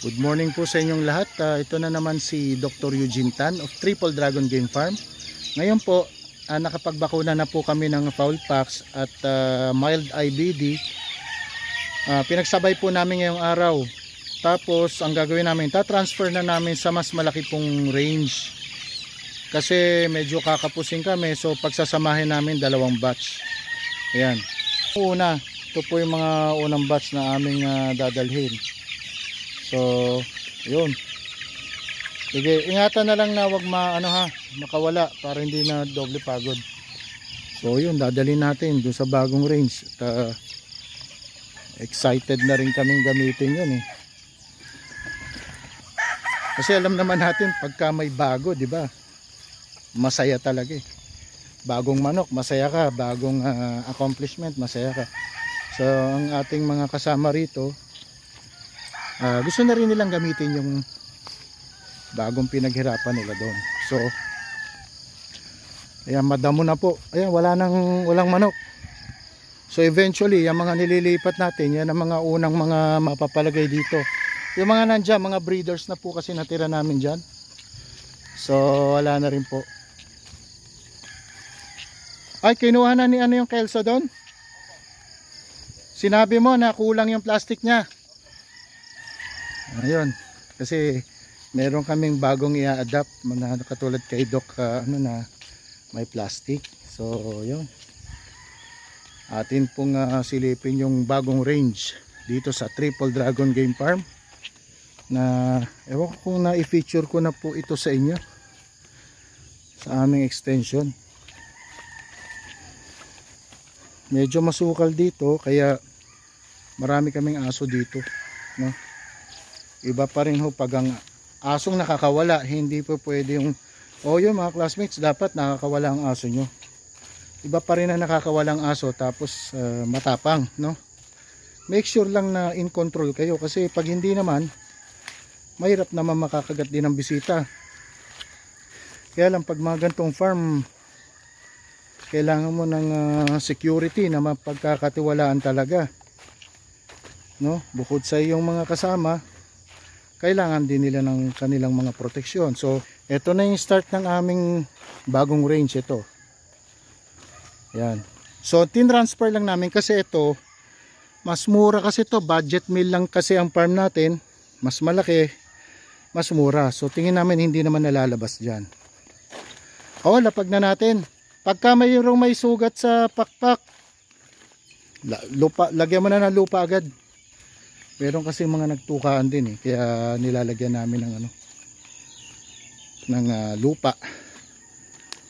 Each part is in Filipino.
Good morning po sa inyong lahat. Ito na naman si Dr. Eugene Tan of Triple Dragon Game Farm. Ngayon po, nakapagbakuna na po kami ng fowl pox at mild IBD. Pinagsabay po namin ngayong araw. Tapos ang gagawin namin, ta-transfer na namin sa mas malaki pong range. Kasi medyo kakapusin kami, so pagsasamahin namin dalawang batch. Ayan. Una, ito po yung mga unang batch na aming dadalhin. So, yun. Sige, ingatan na lang na wag makawala para hindi na doble pagod. So, yun, dadalhin natin doon sa bagong range. At, excited na rin kaming gamitin yun eh. Kasi alam naman natin pagka may bago, di ba? Masaya talaga eh. Bagong manok, masaya ka. Bagong accomplishment, masaya ka. So, ang ating mga kasama rito, gusto na rin nilang gamitin yung bagong pinaghirapan nila doon. So, ayan, madamo na po. Ayan, walang manok. So, eventually, yung mga nililipat natin, yan ang mga unang mga mapapalagay dito. Yung mga nandiyan, mga breeders na po kasi natira namin dyan. So, wala na rin po. Ay, kinuha na ni yung Kelso doon? Sinabi mo na kulang yung plastic niya. Ayun, kasi meron kaming bagong i-adapt na katulad kay Doc na may plastic. So, yun. Atin pong silipin yung bagong range dito sa Triple Dragon Game Farm. Na ewan ko kung na-feature ko na po ito sa inyo sa aming extension. Medyo masukal dito kaya marami kaming aso dito, no? Iba pa rin ho pag ang asong nakakawala, hindi po pwede yung yung mga classmates dapat nakakawala ang aso nyo. Iba pa rin na nakakawala ang aso tapos matapang, no? Make sure lang na in control kayo kasi pag hindi naman mahirap naman makakagat din ng bisita. Kaya lang pag mga gantong farm kailangan mo ng security na mapagkakatiwalaan talaga, no? Bukod sa iyong mga kasama, kailangan din nila ng kanilang mga proteksyon. So, ito na yung start ng aming bagong range ito. Yan. So, tinransfer lang namin kasi ito, mas mura kasi ito. Budget meal lang kasi ang farm natin. Mas malaki, mas mura. So, tingin namin hindi naman nalalabas dyan. Lapag na natin. Pagka mayroong may sugat sa pakpak, lagyan mo na ng lupa agad. Meron kasi mga nagtukaan din eh, kaya nilalagyan namin ng lupa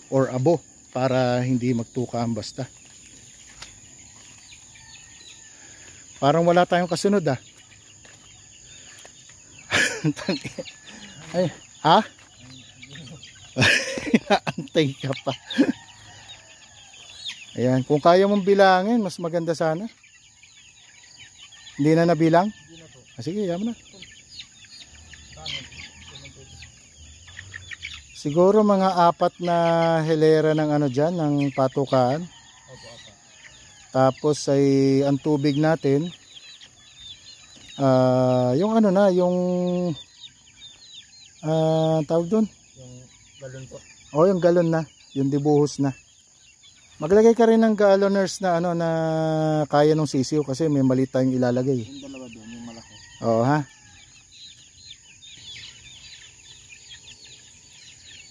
or abo para hindi magtukaan basta. Parang wala tayong kasunod Ay, ha? Inaantay ka pa. Ayan, kung kaya mong bilangin, mas maganda sana. Hindi na nabilang? Hindi na po. Sige, yaman na. Siguro mga 4 na hilera ng dyan, ng patukaan. Opo, apa. Tapos ay ang tubig natin, yung yung tawag doon? Yung galon po. Yung galon na, yung dibuhos na. Maglagay ka rin ng galloners na na kaya nung sisiw kasi may mali tayong ilalagay. Yung dalawa doon, yung malaki. Oo ha.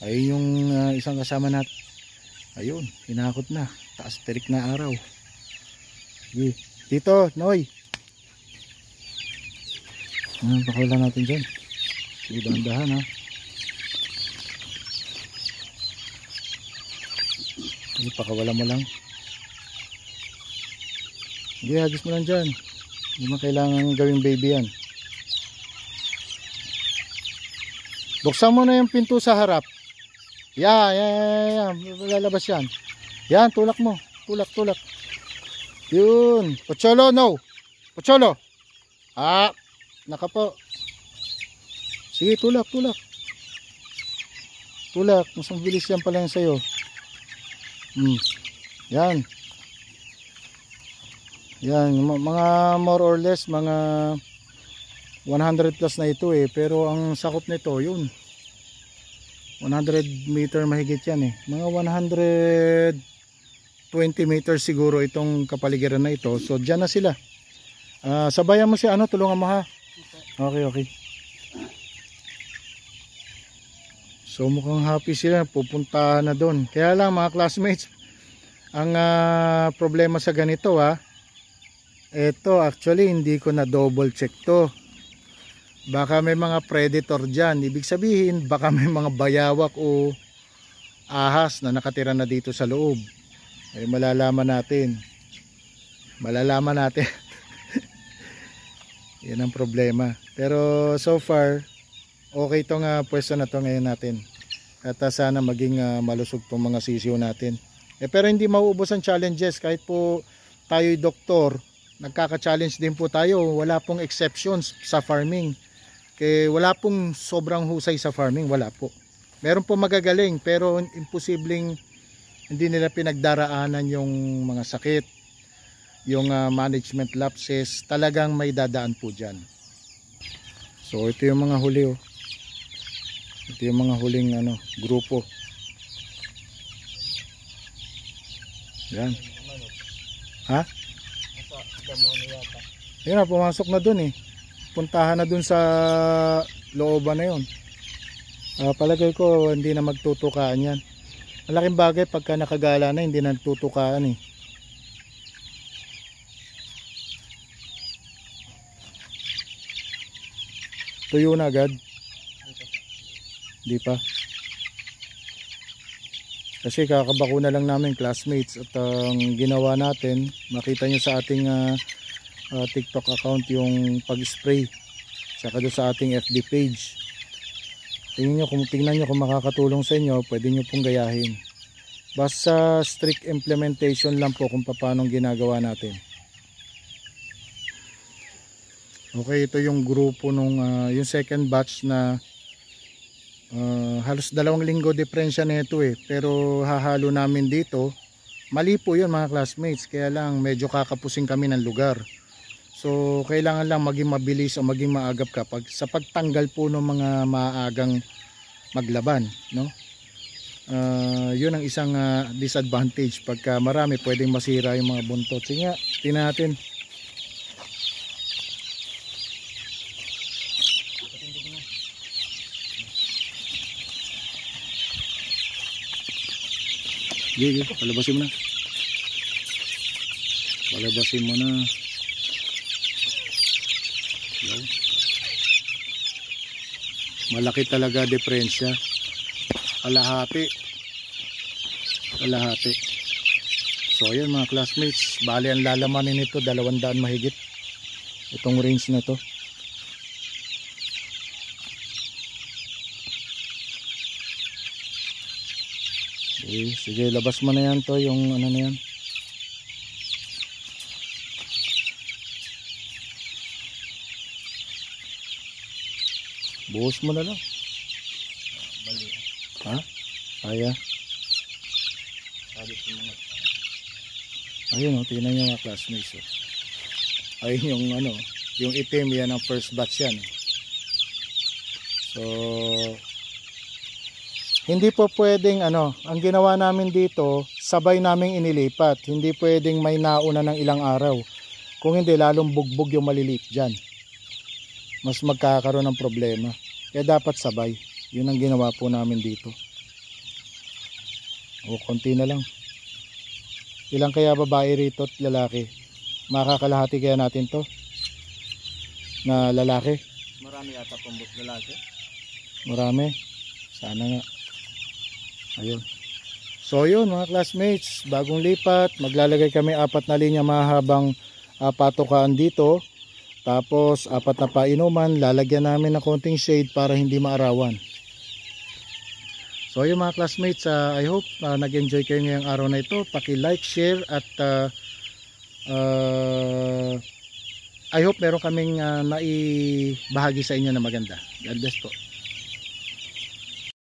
Ayun yung isang kasama natin. Ayun, hinakot na. Taas terik na araw. Sige. Dito, Noy. Pakawala natin dyan. Sige, dahan-dahan ha. Pakawala mo lang. Hindi, hagis mo lang dyan. Hindi mo kailangan gawing baby yan. Buksan mo na yung pinto sa harap. Yan. Lalabas yan. Yan, tulak mo. Tulak. Yun. Pocholo, no. Pocholo. Naka po. Sige, tulak. Mas mabilis yan pala yung sayo. Yan. Yan, mga more or less mga 100 plus na ito eh, pero ang sakop nito yun 100 meter mahigit yan eh, mga 120 meters siguro itong kapaligiran na ito. So dyan na sila. Sabayan mo si ano, tulungan mo ha. Okay. So mukhang happy sila, pupunta na doon. Kaya lang mga classmates, ang problema sa ganito ito actually hindi ko na double check to. Baka may mga predator dyan. Ibig sabihin baka may mga bayawak o ahas na nakatira na dito sa loob. Malalaman natin. Yan ang problema. Pero so far okay itong pwesto na to ngayon natin. At sana maging malusog itong mga sisiyo natin. Pero hindi mauubos ang challenges. Kahit po tayo'y doktor, nagkaka-challenge din po tayo. Wala pong exceptions sa farming. Kaya wala pong sobrang husay sa farming, wala po. Meron po magagaling pero imposibleng hindi nila pinagdaraanan yung mga sakit, yung management lapses, talagang may dadaan po dyan. So ito yung mga huli Ito yung mga huling grupo. Yan. Ha? Yan na, pumasok na dun eh. Puntahan na dun sa looban na yun. Palagay ko hindi na magtutukaan yan. Malaking bagay pagka nakagala na hindi na nagtutukaan eh. Tuyo na agad. Di pa. Kasi kakabakuna lang namin classmates at ang ginawa natin, makita nyo sa ating TikTok account yung pag-spray saka doon sa ating FB page. Tingnan nyo kung makakatulong sa inyo, pwede nyo pong gayahin. Basta strict implementation lang po kung paano ginagawa natin. Okay, ito yung grupo nung yung second batch na halos 2 linggo diferensya nito eh, pero hahalo namin dito. Mali po yun mga classmates, kaya lang medyo kakapusing kami ng lugar. So kailangan lang maging mabilis o maging maagap ka sa pagtanggal po ng mga maagang maglaban, no? Yun ang isang disadvantage pagka marami, pwedeng masira yung mga buntot. Sige nga, tingnan natin. Sige, palabasin mo na. Palabasin mo na. Malaki talaga diferensya. Kalahati. So ayan mga classmates, bali ang lalamanin nito 200 mahigit itong range na to. Sige, labas mo na yan to, yung ano na yan. Buhos mo na lang. Bali. Ha? Kaya. Sabi ko mga. Ayun tingnan nyo mga classmates ayun yung yung itim, yan ang first batch yan. So hindi po pwedeng ang ginawa namin dito, sabay naming inilipat. Hindi pwedeng may nauna ng ilang araw. Kung hindi, lalong bugbog yung maliliit dyan. Mas magkakaroon ng problema. Kaya dapat sabay. Yun ang ginawa po namin dito. Konti na lang. Ilang kaya babae rito at lalaki? Makakalahati kaya natin to na lalaki? Marami yata pambot lalaki. Marami? Sana nga. Ayun. So yun mga classmates, bagong lipat, maglalagay kami 4 na linya mahabang patukaan dito. Tapos 4 na painuman, lalagyan namin ng konting shade para hindi maarawan. So yun mga classmates, I hope nag-enjoy kayo ngayong araw na ito. Paki-like, share at I hope meron kaming naibahagi sa inyo na maganda. God bless po.